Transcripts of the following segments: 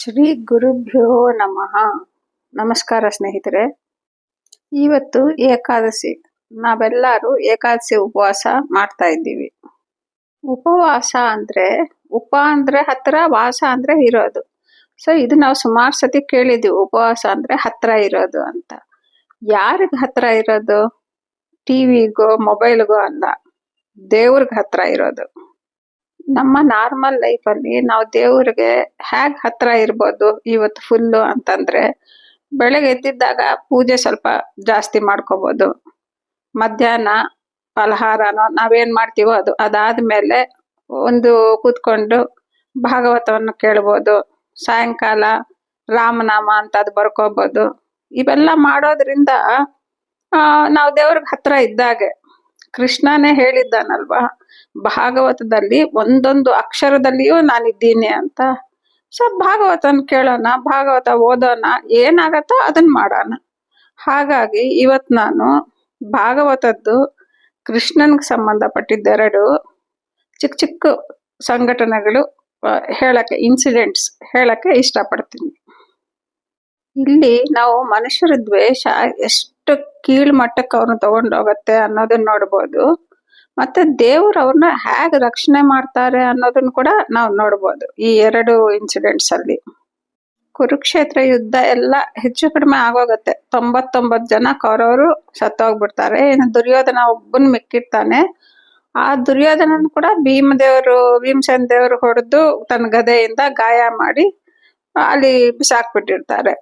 ಶ್ರೀ ಗುರುಭ್ಯೋ ನಮಃ. ನಮಸ್ಕಾರ ಸ್ನೇಹಿತರೆ. ಇವತ್ತು ಏಕಾದಶಿ. ನಾವೆಲ್ಲರೂ ಏಕಾದಶಿ ಉಪವಾಸ ಮಾಡ್ತಾ ಇದ್ದೀವಿ. ಉಪವಾಸ ಅಂದ್ರೆ ಉಪ ಅಂದ್ರೆ ಹತ್ರ, ವಾಸ ಅಂದ್ರೆ ಇರೋದು. ಸೊ ಇದು ನಾವು ಸುಮಾರು ಸತಿ ಕೇಳಿದ್ದೀವಿ, ಉಪವಾಸ ಅಂದ್ರೆ ಹತ್ರ ಇರೋದು ಅಂತ. ಯಾರಿಗ ಹತ್ರ ಇರೋದು? ಟಿವಿಗೋ ಮೊಬೈಲ್ಗೋ ಅಲ್ಲ, ದೇವ್ರಿಗೆ ಹತ್ರ ಇರೋದು. ನಮ್ಮ ನಾರ್ಮಲ್ ಲೈಫಲ್ಲಿ ನಾವು ದೇವ್ರಿಗೆ ಹೇಗ್ ಹತ್ರ ಇರ್ಬೋದು ಇವತ್ತು ಫುಲ್ಲು ಅಂತಂದ್ರೆ, ಬೆಳಗ್ಗೆ ಎದ್ದಿದ್ದಾಗ ಪೂಜೆ ಸ್ವಲ್ಪ ಜಾಸ್ತಿ ಮಾಡ್ಕೋಬೋದು. ಮಧ್ಯಾಹ್ನ ಫಲಹಾರನೋ ನಾವೇನ್ ಮಾಡ್ತೀವೋ ಅದಾದ್ಮೇಲೆ ಒಂದು ಕೂತ್ಕೊಂಡು ಭಾಗವತವನ್ನು ಕೇಳ್ಬೋದು. ಸಾಯಂಕಾಲ ರಾಮನಾಮ ಅಂತ ಅದು ಬರ್ಕೋಬೋದು. ಇವೆಲ್ಲ ಮಾಡೋದ್ರಿಂದ ನಾವು ದೇವ್ರಿಗೆ ಹತ್ರ ಇದ್ದಾಗೆ. ಕೃಷ್ಣನೇ ಹೇಳಿದ್ದಾನಲ್ವಾ, ಭಾಗವತದಲ್ಲಿ ಒಂದೊಂದು ಅಕ್ಷರದಲ್ಲಿಯೂ ನಾನಿದ್ದೀನಿ ಅಂತ. ಸೊ ಭಾಗವತನ ಕೇಳೋಣ, ಭಾಗವತ ಓದೋಣ, ಏನಾಗತ್ತೋ ಅದನ್ನ ಮಾಡೋಣ. ಹಾಗಾಗಿ ಇವತ್ತು ನಾನು ಭಾಗವತದ್ದು ಕೃಷ್ಣನ್ಗೆ ಸಂಬಂಧಪಟ್ಟಿದ್ದೆರಡು ಚಿಕ್ಕ ಚಿಕ್ಕ ಸಂಘಟನೆಗಳು ಹೇಳಕ್ಕೆ, ಇನ್ಸಿಡೆಂಟ್ಸ್ ಹೇಳಕ್ಕೆ ಇಷ್ಟಪಡ್ತೀನಿ. ಇಲ್ಲಿ ನಾವು ಮನುಷ್ಯರ ದ್ವೇಷ ಎಷ್ಟು ಕೀಳ್ಮಟ್ಟಕ್ಕೆ ಅವ್ರನ್ನ ತಗೊಂಡೋಗತ್ತೆ ಅನ್ನೋದನ್ನ ನೋಡ್ಬೋದು. ಮತ್ತೆ ದೇವ್ರು ಅವ್ರನ್ನ ಹೇಗೆ ರಕ್ಷಣೆ ಮಾಡ್ತಾರೆ ಅನ್ನೋದನ್ನ ಕೂಡ ನಾವು ನೋಡ್ಬೋದು ಈ ಎರಡು ಇನ್ಸಿಡೆಂಟ್ಸ್ ಅಲ್ಲಿ. ಕುರುಕ್ಷೇತ್ರ ಯುದ್ಧ ಎಲ್ಲ ಹೆಚ್ಚು ಕಡಿಮೆ ಆಗೋಗತ್ತೆ. 99 ಜನ ಕೌರವರು ಸತ್ತೋಗ್ಬಿಡ್ತಾರೆ. ಇನ್ನು ದುರ್ಯೋಧನ ಒಬ್ಬನ್ ಮಿಕ್ಕಿರ್ತಾನೆ. ಆ ದುರ್ಯೋಧನನ್ ಕೂಡ ಭೀಮಸೇನ ದೇವರು ಹೊಡೆದು ತನ್ನ ಗದೆಯಿಂದ ಗಾಯ ಮಾಡಿ ಅಲ್ಲಿ ಬಿಸಾಕ್ಬಿಟ್ಟಿರ್ತಾರೆ.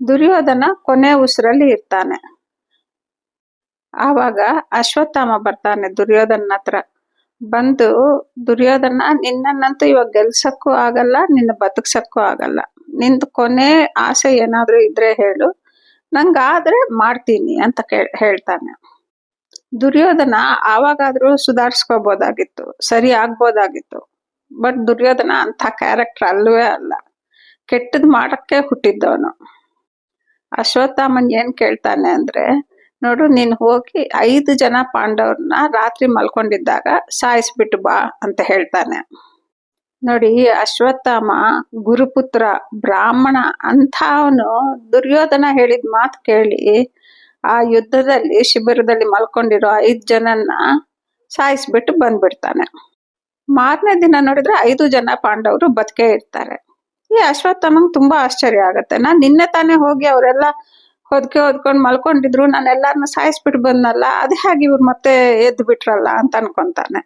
ದುರ್ಯೋಧನ ಕೊನೆ ಉಸಿರಲ್ಲಿ ಇರ್ತಾನೆ. ಆವಾಗ ಅಶ್ವತ್ಥಾಮ ಬರ್ತಾನೆ ದುರ್ಯೋಧನ ಹತ್ರ. ಬಂದು, ದುರ್ಯೋಧನ, ನಿನ್ನನ್ನಂತೂ ಇವಾಗ ಗೆಲ್ಸಕ್ಕೂ ಆಗಲ್ಲ, ನಿನ್ನ ಬದುಕ್ಸಕ್ಕೂ ಆಗಲ್ಲ. ನಿಂದು ಕೊನೆ ಆಸೆ ಏನಾದ್ರೂ ಇದ್ರೆ ಹೇಳು, ನಂಗಾದ್ರೆ ಮಾಡ್ತೀನಿ ಅಂತ ಹೇಳ್ತಾನೆ. ದುರ್ಯೋಧನ ಆವಾಗಾದ್ರೂ ಸುಧಾರಿಸ್ಕೋಬೋದಾಗಿತ್ತು, ಸರಿ ಆಗ್ಬೋದಾಗಿತ್ತು. ಬಟ್ ದುರ್ಯೋಧನ ಅಂತ ಕ್ಯಾರೆಕ್ಟರ್ ಅಲ್ವೇ ಅಲ್ಲ. ಕೆಟ್ಟದ್ ಮಾಡಕ್ಕೆ ಹುಟ್ಟಿದ್ದವನು. ಅಶ್ವತ್ಥಾಮನ್ ಏನ್ ಕೇಳ್ತಾನೆ ಅಂದ್ರೆ, ನೋಡು, ನೀನ್ ಹೋಗಿ 5 ಜನ ಪಾಂಡವ್ರನ್ನ ರಾತ್ರಿ ಮಲ್ಕೊಂಡಿದ್ದಾಗ ಸಾಯಿಸ್ಬಿಟ್ಟು ಬಾ ಅಂತ ಹೇಳ್ತಾನೆ. ನೋಡಿ, ಅಶ್ವತ್ಥಾಮ ಗುರುಪುತ್ರ, ಬ್ರಾಹ್ಮಣ ಅಂತ ಅವನು ದುರ್ಯೋಧನ ಹೇಳಿದ ಮಾತು ಕೇಳಿ ಆ ಯುದ್ಧದಲ್ಲಿ ಶಿಬಿರದಲ್ಲಿ ಮಲ್ಕೊಂಡಿರೋ 5 ಜನನ್ನ ಸಾಯಿಸ್ಬಿಟ್ಟು ಬಂದ್ಬಿಡ್ತಾನೆ. ಮಾರನೇ ದಿನ ನೋಡಿದ್ರೆ 5 ಜನ ಪಾಂಡವರು ಬದುಕೇ ಇರ್ತಾರೆ. ಈ ಅಶ್ವತ್ಥಾಮಂಗ್ ತುಂಬಾ ಆಶ್ಚರ್ಯ ಆಗತ್ತೆ. ನಾನ್ ನಿನ್ನೆ ತಾನೇ ಹೋಗಿ ಅವರೆಲ್ಲ ಹೊದ್ಕೊಂಡು ಮಲ್ಕೊಂಡಿದ್ರು, ನಾನು ಎಲ್ಲಾರನ್ನ ಸಾಯಿಸ್ಬಿಟ್ಟು ಬಂದಲ್ಲ, ಅದು ಹೇಗೆ ಇವ್ರು ಮತ್ತೆ ಎದ್ದು ಬಿಟ್ರಲ್ಲ ಅಂತ ಅನ್ಕೊಂತಾನೆ.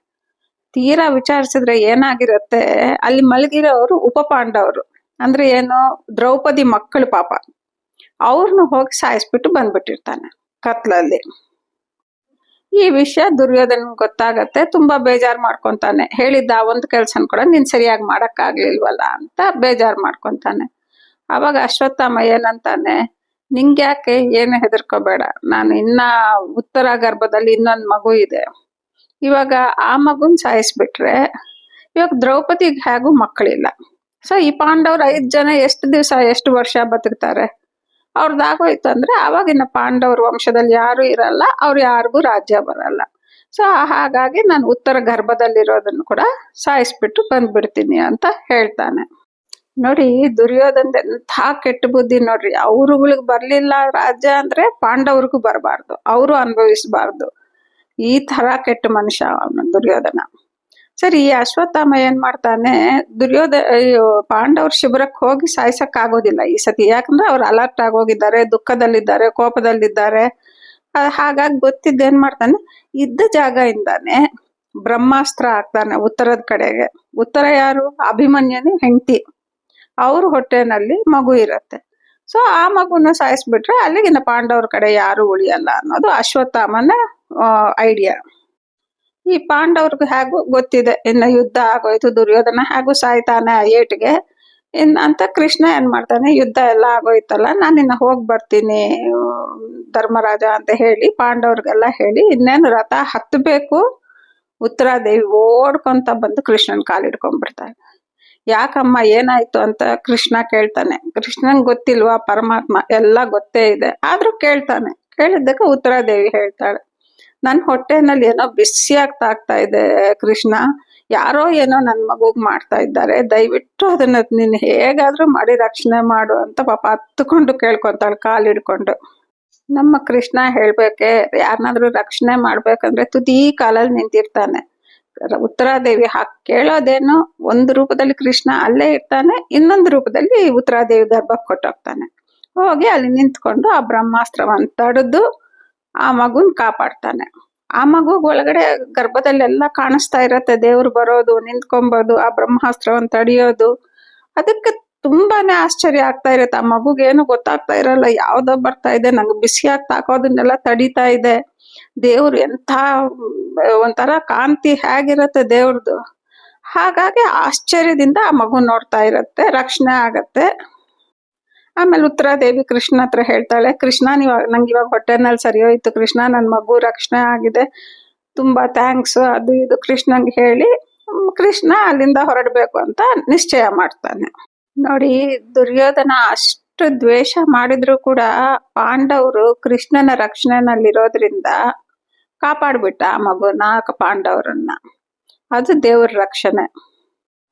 ತೀರಾ ವಿಚಾರಿಸಿದ್ರೆ ಏನಾಗಿರತ್ತೆ, ಅಲ್ಲಿ ಮಲಗಿರೋರು ಉಪ ಪಾಂಡವರು ಅಂದ್ರೆ ಏನು, ದ್ರೌಪದಿ ಮಕ್ಕಳು ಪಾಪ. ಅವ್ರನ್ನ ಹೋಗಿ ಸಾಯಿಸ್ಬಿಟ್ಟು ಬಂದ್ಬಿಟ್ಟಿರ್ತಾನೆ ಕತ್ಲಲ್ಲಿ. ಈ ವಿಷಯ ದುರ್ಯೋಧನ ಗೊತ್ತಾಗತ್ತೆ. ತುಂಬಾ ಬೇಜಾರ್ ಮಾಡ್ಕೊಂತಾನೆ. ಹೇಳಿದ್ದ ಒಂದು ಕೆಲ್ಸನ ಕೂಡ ನೀನ್ ಸರಿಯಾಗಿ ಮಾಡಕ್ ಆಗ್ಲಿಲ್ವಲ್ಲ ಅಂತ ಬೇಜಾರ್ ಮಾಡ್ಕೊಂತಾನೆ. ಅವಾಗ ಅಶ್ವತ್ಥಾಮ ಏನಂತಾನೆ, ನಿಂಗ್ಯಾಕೆ, ಏನು ಹೆದರ್ಕೋಬೇಡ, ನಾನು ಇನ್ನ ಉತ್ತರ ಗರ್ಭದಲ್ಲಿ ಇನ್ನೊಂದು ಮಗು ಇದೆ. ಇವಾಗ ಆ ಮಗುನ್ ಸಾಯಿಸ್ಬಿಟ್ರೆ ಇವಾಗ ದ್ರೌಪದಿಗೆ ಹೇಗೂ ಮಕ್ಕಳಿಲ್ಲ. ಸೊ ಈ ಪಾಂಡವ್ರು 5 ಜನ ಎಷ್ಟು ದಿವಸ, ಎಷ್ಟು ವರ್ಷ ಬದುಕ್ತಾರೆ? ಅವ್ರದ್ದಾಗೋಯ್ತು ಅಂದ್ರೆ ಅವಾಗಿನ ಪಾಂಡವ್ರ ವಂಶದಲ್ಲಿ ಯಾರು ಇರಲ್ಲ, ಅವ್ರು ಯಾರಿಗೂ ರಾಜ್ಯ ಬರಲ್ಲ. ಸೊ ಹಾಗಾಗಿ ನಾನು ಉತ್ತರ ಗರ್ಭದಲ್ಲಿರೋದನ್ನು ಕೂಡ ಸಾಯಿಸ್ಬಿಟ್ಟು ಬಂದ್ಬಿಡ್ತೀನಿ ಅಂತ ಹೇಳ್ತಾನೆ. ನೋಡಿ, ದುರ್ಯೋಧನ ಎಂಥ ಕೆಟ್ಟ ಬುದ್ಧಿ ನೋಡ್ರಿ. ಅವ್ರುಗಳಿಗೆ ಬರ್ಲಿಲ್ಲ ರಾಜ್ಯ ಅಂದ್ರೆ ಪಾಂಡವ್ರಿಗೂ ಬರಬಾರ್ದು, ಅವರು ಅನುಭವಿಸಬಾರ್ದು. ಈ ತರ ಕೆಟ್ಟ ಮನುಷ್ಯ ಅವನು ದುರ್ಯೋಧನ. ಸರಿ, ಈ ಅಶ್ವತ್ಥಾಮ ಏನ್ ಮಾಡ್ತಾನೆ, ಪಾಂಡವ್ರ ಶಿಬಿರಕ್ಕೆ ಹೋಗಿ ಸಾಯ್ಸಕ್ ಆಗೋದಿಲ್ಲ ಈ ಸತಿ. ಯಾಕಂದ್ರೆ ಅವ್ರು ಅಲರ್ಟ್ ಆಗೋಗಿದ್ದಾರೆ, ದುಃಖದಲ್ಲಿದ್ದಾರೆ, ಕೋಪದಲ್ಲಿದ್ದಾರೆ. ಹಾಗಾಗಿ ಗೊತ್ತಿದ್ದೇನ್ ಮಾಡ್ತಾನೆ, ಇದ್ದ ಜಾಗದಿಂದಾನೆ ಬ್ರಹ್ಮಾಸ್ತ್ರ ಹಾಕ್ತಾನೆ ಉತ್ತರದ ಕಡೆಗೆ. ಉತ್ತರ ಯಾರು? ಅಭಿಮನ್ಯನ ಹೆಂಡತಿ. ಅವ್ರ ಹೊಟ್ಟೆನಲ್ಲಿ ಮಗು ಇರತ್ತೆ. ಸೊ ಆ ಮಗುನ ಸಾಯಿಸ್ಬಿಟ್ರೆ ಅಲ್ಲಿಗಿನ ಪಾಂಡವ್ರ ಕಡೆ ಯಾರು ಉಳಿಯಲ್ಲ ಅನ್ನೋದು ಅಶ್ವತ್ಥಾಮನ ಐಡಿಯಾ. ಈ ಪಾಂಡವ್ರಿಗೆ ಹೇಗೂ ಗೊತ್ತಿದೆ, ಇನ್ನು ಯುದ್ಧ ಆಗೋಯ್ತು, ದುರ್ಯೋಧನ ಹೇಗೂ ಸಾಯ್ತಾನೆ ಆ ಏಟಿಗೆ ಅಂತ. ಕೃಷ್ಣ ಏನ್ ಮಾಡ್ತಾನೆ, ಯುದ್ಧ ಎಲ್ಲ ಆಗೋಯ್ತಲ್ಲ, ನಾನಿನ್ನ ಹೋಗಿ ಬರ್ತೀನಿ ಧರ್ಮರಾಜ ಅಂತ ಹೇಳಿ ಪಾಂಡವ್ರಿಗೆಲ್ಲ ಹೇಳಿ ಇನ್ನೇನು ರಥ ಹತ್ತಬೇಕು. ಉತ್ತರಾದೇವಿ ಓಡ್ಕೊಂತ ಬಂದು ಕೃಷ್ಣನ್ ಕಾಲಿಡ್ಕೊಂಡ್ಬಿಡ್ತಾನೆ. ಯಾಕಮ್ಮ, ಏನಾಯ್ತು ಅಂತ ಕೃಷ್ಣ ಕೇಳ್ತಾನೆ. ಕೃಷ್ಣನ್ ಗೊತ್ತಿಲ್ವಾ ಪರಮಾತ್ಮ, ಎಲ್ಲ ಗೊತ್ತೇ ಇದೆ, ಆದ್ರೂ ಕೇಳ್ತಾನೆ. ಕೇಳಿದ್ದಕ್ಕೆ ಉತ್ತರಾದೇವಿ ಹೇಳ್ತಾಳೆ, ನನ್ನ ಹೊಟ್ಟೆನಲ್ಲಿ ಏನೋ ಬಿಸಿ ಆಗ್ತಾ ಇದೆ ಕೃಷ್ಣ, ಯಾರೋ ಏನೋ ನನ್ನ ಮಗುಗ್ ಮಾಡ್ತಾ ಇದ್ದಾರೆ, ದಯವಿಟ್ಟು ಅದನ್ನ ನೀನ್ ಹೇಗಾದ್ರೂ ಮಾಡಿ ರಕ್ಷಣೆ ಮಾಡು ಅಂತ ಪಾಪ ಹತ್ಕೊಂಡು ಕೇಳ್ಕೊಂತಾಳೆ ಕಾಲ್ ಹಿಡ್ಕೊಂಡು. ನಮ್ಮ ಕೃಷ್ಣ ಹೇಳ್ಬೇಕೆ, ಯಾರನ್ನಾದ್ರೂ ರಕ್ಷಣೆ ಮಾಡ್ಬೇಕಂದ್ರೆ ತುದಿ ಕಾಲಲ್ಲಿ ನಿಂತಿರ್ತಾನೆ. ಉತ್ತರಾದೇವಿ ಕೇಳೋದೇನು, ಒಂದು ರೂಪದಲ್ಲಿ ಕೃಷ್ಣ ಅಲ್ಲೇ ಇರ್ತಾನೆ, ಇನ್ನೊಂದು ರೂಪದಲ್ಲಿ ಉತ್ತರಾದೇವಿ ಗರ್ಭಕ್ಕೆ ಕೊಟ್ಟೋಗ್ತಾನೆ. ಹೋಗಿ ಅಲ್ಲಿ ನಿಂತ್ಕೊಂಡು ಆ ಬ್ರಹ್ಮಾಸ್ತ್ರವನ್ನು ತಡೆದು ಆ ಮಗುನ್ ಕಾಪಾಡ್ತಾನೆ. ಆ ಮಗು ಒಳಗಡೆ ಗರ್ಭದಲ್ಲೆಲ್ಲ ಕಾಣಿಸ್ತಾ ಇರತ್ತೆ, ದೇವ್ರು ಬರೋದು, ನಿಂತ್ಕೊಂಬೋದು, ಆ ಬ್ರಹ್ಮಾಸ್ತ್ರವನ್ನು ತಡೆಯೋದು. ಅದಕ್ಕೆ ತುಂಬಾನೇ ಆಶ್ಚರ್ಯ ಆಗ್ತಾ ಇರತ್ತೆ. ಆ ಮಗುಗೇನು ಗೊತ್ತಾಗ್ತಾ ಇರಲ್ಲ, ಯಾವ್ದೋ ಬರ್ತಾ ಇದೆ, ನಂಗೆ ಬಿಸಿಯಾಗಿ ತಾಕೋದನ್ನೆಲ್ಲ ತಡೀತಾ ಇದೆ. ದೇವ್ರು ಎಂಥ ಒಂಥರ ಕಾಂತಿ ಹೇಗಿರತ್ತೆ ದೇವ್ರದ್ದು. ಹಾಗಾಗಿ ಆಶ್ಚರ್ಯದಿಂದ ಆ ಮಗು ನೋಡ್ತಾ ಇರತ್ತೆ, ರಕ್ಷಣೆ ಆಗತ್ತೆ. ಆಮೇಲೆ ಉತ್ತರಾದೇವಿ ಕೃಷ್ಣ ಹತ್ರ ಹೇಳ್ತಾಳೆ, ಕೃಷ್ಣ ನಂಗೆ ಇವಾಗ ಹೊಟ್ಟೆನಲ್ಲಿ ಸರಿ ಹೋಯ್ತು ಕೃಷ್ಣ, ನನ್ನ ಮಗು ರಕ್ಷಣೆ ಆಗಿದೆ, ತುಂಬಾ ಥ್ಯಾಂಕ್ಸ್, ಅದು ಇದು ಕೃಷ್ಣಂಗೆ ಹೇಳಿ ಕೃಷ್ಣ ಅಲ್ಲಿಂದ ಹೊರಡ್ಬೇಕು ಅಂತ ನಿಶ್ಚಯ ಮಾಡ್ತಾನೆ. ನೋಡಿ, ದುರ್ಯೋಧನ ಅಷ್ಟು ದ್ವೇಷ ಮಾಡಿದ್ರು ಕೂಡ ಪಾಂಡವರು ಕೃಷ್ಣನ ರಕ್ಷಣೆನಲ್ಲಿರೋದ್ರಿಂದ ಕಾಪಾಡ್ಬಿಟ್ಟ ಆ ಮಗುನ, ಪಾಂಡವರನ್ನ. ಅದು ದೇವ್ರ ರಕ್ಷಣೆ.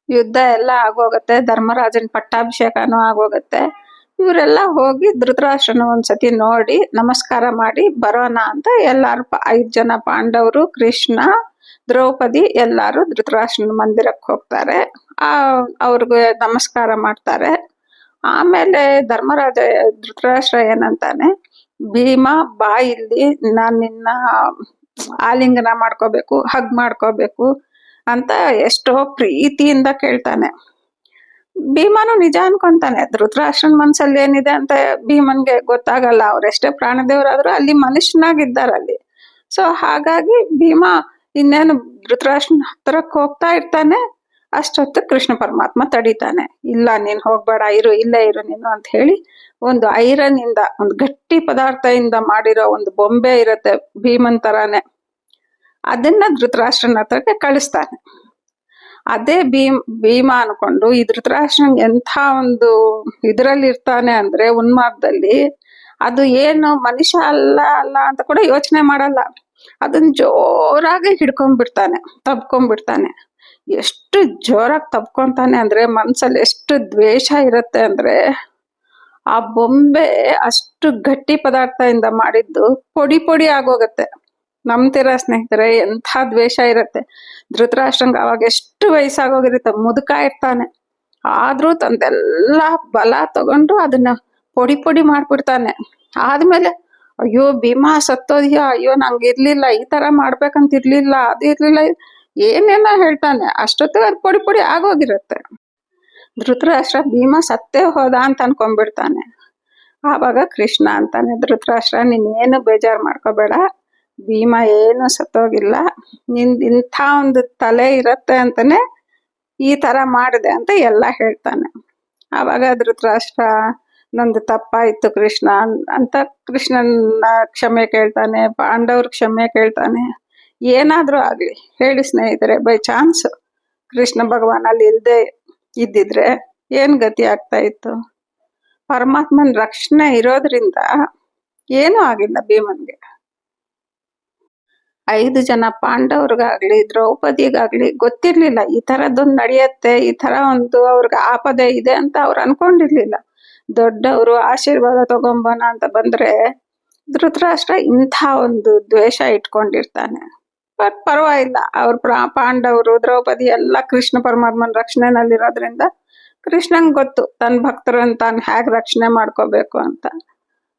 ಯುದ್ಧ ಎಲ್ಲ ಆಗೋಗತ್ತೆ, ಧರ್ಮರಾಜನ್ ಪಟ್ಟಾಭಿಷೇಕನೂ ಆಗೋಗತ್ತೆ. ಇವರೆಲ್ಲ ಹೋಗಿ ಧೃತರಾಷ್ಟ್ರನ ಒಂದ್ಸತಿ ನೋಡಿ ನಮಸ್ಕಾರ ಮಾಡಿ ಬರೋಣ ಅಂತ ಎಲ್ಲಾರು 5 ಜನ ಪಾಂಡವರು, ಕೃಷ್ಣ, ದ್ರೌಪದಿ ಎಲ್ಲಾರು ಧೃತರಾಷ್ಟ್ರನ ಮಂದಿರಕ್ಕೆ ಹೋಗ್ತಾರೆ. ಅವ್ರಿಗೆ ನಮಸ್ಕಾರ ಮಾಡ್ತಾರೆ. ಆಮೇಲೆ ಧೃತರಾಷ್ಟ್ರ ಏನಂತಾನೆ, ಭೀಮ ಬಾ ಇಲ್ಲಿ, ನಾನ್ ನಿನ್ನ ಆಲಿಂಗನ ಮಾಡ್ಕೋಬೇಕು, ಹಗ್ ಮಾಡ್ಕೋಬೇಕು ಅಂತ ಎಷ್ಟೋ ಪ್ರೀತಿಯಿಂದ ಕೇಳ್ತಾನೆ. ಭೀಮನು ನಿಜ ಅನ್ಕೊಂತಾನೆ. ಧೃತರಾಷ್ಟ್ರನ್ ಮನ್ಸಲ್ಲಿ ಏನಿದೆ ಅಂತ ಭೀಮನ್ಗೆ ಗೊತ್ತಾಗಲ್ಲ. ಅವ್ರೆಷ್ಟೇ ಪ್ರಾಣದೇವರಾದ್ರೂ ಅಲ್ಲಿ ಮನುಷ್ಯನಾಗಿದ್ದಾರಲ್ಲಿ. ಸೊ ಹಾಗಾಗಿ ಭೀಮ ಇನ್ನೇನು ಧೃತರಾಷ್ಟ್ರನ ಹತ್ರಕ್ಕೆ ಹೋಗ್ತಾ ಇರ್ತಾನೆ. ಅಷ್ಟೊತ್ತು ಕೃಷ್ಣ ಪರಮಾತ್ಮ ತಡಿತಾನೆ. ಇಲ್ಲ, ನೀನ್ ಹೋಗ್ಬೇಡ, ಇಲ್ಲೇ ಇರು ನೀನು ಅಂತ ಹೇಳಿ ಒಂದು ಐರನ್ ಇಂದ, ಒಂದು ಗಟ್ಟಿ ಪದಾರ್ಥದಿಂದ ಮಾಡಿರೋ ಒಂದು ಬೊಂಬೆ ಇರತ್ತೆ ಭೀಮನ್ ತರಾನೇ, ಅದನ್ನ ಧೃತರಾಷ್ಟ್ರನ ಹತ್ರಕ್ಕೆ ಕಳಿಸ್ತಾನೆ. ಅದೇ ಭೀಮ ಅನ್ಕೊಂಡು ಈ ಧೃತರಾಷ್ಟ್ರನ್ ಎಂಥ ಒಂದು ಇದ್ರಲ್ಲಿ ಇರ್ತಾನೆ ಅಂದ್ರೆ, ಉನ್ಮಾದದಲ್ಲಿ. ಅದು ಏನು ಮನುಷ್ಯ ಅಲ್ಲ ಅಂತ ಕೂಡ ಯೋಚನೆ ಮಾಡಲ್ಲ. ಅದನ್ನ ಜೋರಾಗಿ ಹಿಡ್ಕೊಂಡ್ಬಿಡ್ತಾನೆ, ತಬ್ಕೊಂಡ್ಬಿಡ್ತಾನೆ. ಎಷ್ಟು ಜೋರಾಗಿ ತಬ್ಕೊಂತಾನೆ ಅಂದ್ರೆ, ಮನ್ಸಲ್ಲಿ ಎಷ್ಟು ದ್ವೇಷ ಇರತ್ತೆ ಅಂದ್ರೆ, ಆ ಬೊಂಬೆ ಅಷ್ಟು ಗಟ್ಟಿ ಪದಾರ್ಥದಿಂದ ಮಾಡಿದ್ದು ಪುಡಿ ಆಗೋಗತ್ತೆ. ನಂಬ್ತೀರಾ ಸ್ನೇಹಿತರೆ, ಎಂಥ ದ್ವೇಷ ಇರತ್ತೆ. ಧೃತರಾಷ್ಟ್ರಂಗ ಅವಾಗ ಎಷ್ಟು ವಯಸ್ಸಾಗೋಗಿರುತ್ತೆ, ಮುದುಕ ಇರ್ತಾನೆ. ಆದ್ರೂ ತಂದೆಲ್ಲ ಬಲ ತಗೊಂಡು ಅದನ್ನ ಪುಡಿ ಮಾಡ್ಬಿಡ್ತಾನೆ. ಆದ್ಮೇಲೆ ಅಯ್ಯೋ ಭೀಮಾ ಸತ್ತೋದ್ಯಾ, ಅಯ್ಯೋ ನಂಗೆ ಇರ್ಲಿಲ್ಲ, ಈ ತರ ಮಾಡ್ಬೇಕಂತ ಇರ್ಲಿಲ್ಲ, ಅದು ಇರ್ಲಿಲ್ಲ, ಏನೇನೋ ಹೇಳ್ತಾನೆ. ಅಷ್ಟೊತ್ತಿಗೆ ಅದು ಪುಡಿ ಆಗೋಗಿರುತ್ತೆ. ಧೃತರಾಷ್ಟ್ರ ಭೀಮ ಸತ್ತೇ ಹೋದ ಅಂತ ಅನ್ಕೊಂಡ್ಬಿಡ್ತಾನೆ. ಆವಾಗ ಕೃಷ್ಣ ಅಂತಾನೆ, ಧೃತರಾಷ್ಟ್ರ ನೀನೇನು ಬೇಜಾರು ಮಾಡ್ಕೋಬೇಡ, ಭೀಮ ಏನು ಸತ್ತೋಗಿಲ್ಲ, ಇಂಥ ಒಂದು ತಲೆ ಇರತ್ತೆ ಅಂತಾನೆ ಈ ತರ ಮಾಡಿದೆ ಅಂತ ಎಲ್ಲ ಹೇಳ್ತಾನೆ. ಆವಾಗ ಧೃತರಾಷ್ಟ್ರ ನಂದು ತಪ್ಪಾಯ್ತು ಕೃಷ್ಣ ಅಂತ ಕೃಷ್ಣನ ಕ್ಷಮೆ ಕೇಳ್ತಾನೆ, ಪಾಂಡವ್ರ ಕ್ಷಮೆ ಕೇಳ್ತಾನೆ. ಏನಾದ್ರೂ ಆಗ್ಲಿ ಹೇಳಿ ಸ್ನೇಹಿತರೆ, ಬೈ ಚಾನ್ಸ್ ಕೃಷ್ಣ ಭಗವಾನ್ ಅಲ್ಲಿ ಇಲ್ದೇ ಇದ್ದಿದ್ರೆ ಏನ್ ಗತಿ ಆಗ್ತಾ ಇತ್ತು? ಪರಮಾತ್ಮನ ರಕ್ಷಣೆ ಇರೋದ್ರಿಂದ ಏನೂ ಆಗಿಲ್ಲ ಭೀಮನ್ಗೆ. 5 ಜನ ಪಾಂಡವ್ರಿಗಾಗ್ಲಿ ದ್ರೌಪದಿಗಾಗ್ಲಿ ಗೊತ್ತಿರ್ಲಿಲ್ಲ ಈ ತರದೊಂದು ನಡೆಯತ್ತೆ, ಈ ತರ ಒಂದು ಅವ್ರಿಗೆ ಆಪದೆ ಇದೆ ಅಂತ ಅವ್ರು ಅನ್ಕೊಂಡಿರ್ಲಿಲ್ಲ. ದೊಡ್ಡವರು ಆಶೀರ್ವಾದ ತಗೊಂಬೋಣ ಅಂತ ಬಂದ್ರೆ ಧೃತರಾಷ್ಟ್ರ ಇಂಥ ಒಂದು ದ್ವೇಷ ಇಟ್ಕೊಂಡಿರ್ತಾನೆ. ಬಟ್ ಪರವಾಗಿಲ್ಲ, ಅವ್ರ ಪಾಂಡವರು ದ್ರೌಪದಿ ಎಲ್ಲ ಕೃಷ್ಣ ಪರಮಾತ್ಮನ ರಕ್ಷಣೆನಲ್ಲಿರೋದ್ರಿಂದ ಕೃಷ್ಣಂಗ್ ಗೊತ್ತು ತನ್ನ ಭಕ್ತರನ್ನ ತಾನು ಹೇಗೆ ರಕ್ಷಣೆ ಮಾಡ್ಕೋಬೇಕು ಅಂತ.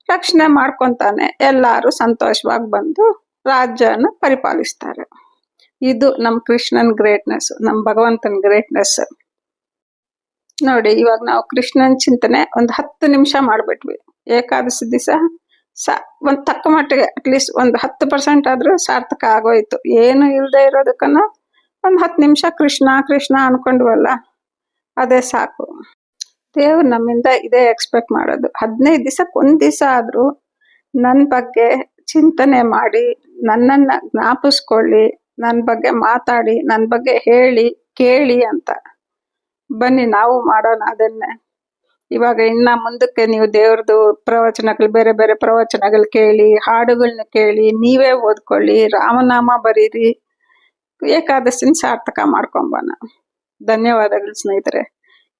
ರಕ್ಷಣೆ ಮಾಡ್ಕೊಂತಾನೆ. ಎಲ್ಲಾರು ಸಂತೋಷವಾಗಿ ಬಂದು ರಾಜ್ಯನ ಪರಿಪಾಲಿಸ್ತಾರೆ. ಇದು ನಮ್ಮ ಕೃಷ್ಣನ್ ಗ್ರೇಟ್ನೆಸ್, ನಮ್ಮ ಭಗವಂತನ ಗ್ರೇಟ್ನೆಸ್. ನೋಡಿ, ಇವಾಗ ನಾವು ಕೃಷ್ಣನ್ ಚಿಂತನೆ ಒಂದು 10 ನಿಮಿಷ ಮಾಡ್ಬಿಟ್ವಿ. ಏಕಾದಶಿ ದಿವಸ ಒಂದ್ ತಕ್ಕ ಮಟ್ಟಿಗೆ ಅಟ್ಲೀಸ್ಟ್ ಒಂದು 10% ಆದ್ರೂ ಸಾರ್ಥಕ ಆಗೋಯ್ತು. ಏನು ಇಲ್ದೇ ಇರೋದಕ್ಕನ್ನ ಒಂದ್ 10 ನಿಮಿಷ ಕೃಷ್ಣ ಕೃಷ್ಣ ಅನ್ಕೊಂಡ್ವಲ್ಲ, ಅದೇ ಸಾಕು. ದೇವ್ರು ನಮ್ಮಿಂದ ಇದೇ ಎಕ್ಸ್ಪೆಕ್ಟ್ ಮಾಡೋದು. 15 ದಿವಸಕ್ಕೆ 1 ದಿವಸ ಆದ್ರೂ ನನ್ನ ಬಗ್ಗೆ ಚಿಂತನೆ ಮಾಡಿ, ನನ್ನನ್ನ ಜ್ಞಾಪಿಸ್ಕೊಳ್ಳಿ, ನನ್ನ ಬಗ್ಗೆ ಮಾತಾಡಿ, ನನ್ನ ಬಗ್ಗೆ ಹೇಳಿ ಕೇಳಿ ಅಂತ. ಬನ್ನಿ ನಾವು ಮಾಡೋಣ ಅದನ್ನೇ. ಇವಾಗ ಇನ್ನ ಮುಂದಕ್ಕೆ ನೀವು ದೇವ್ರದ್ದು ಪ್ರವಚನಗಳು ಬೇರೆ ಬೇರೆ ಪ್ರವಚನಗಳು ಕೇಳಿ, ಹಾಡುಗಳನ್ನ ಕೇಳಿ, ನೀವೇ ಓದ್ಕೊಳ್ಳಿ, ರಾಮನಾಮ ಬರೀರಿ, ಏಕಾದಶಿನ ಸಾರ್ಥಕ ಮಾಡ್ಕೊಂಬೋಣ. ಧನ್ಯವಾದಗಳು ಸ್ನೇಹಿತರೆ.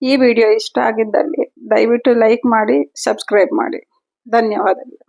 ಈ ವಿಡಿಯೋ ಇಷ್ಟ ಆಗಿದ್ದಲ್ಲಿ ದಯವಿಟ್ಟು ಲೈಕ್ ಮಾಡಿ, ಸಬ್ಸ್ಕ್ರೈಬ್ ಮಾಡಿ. ಧನ್ಯವಾದಗಳು.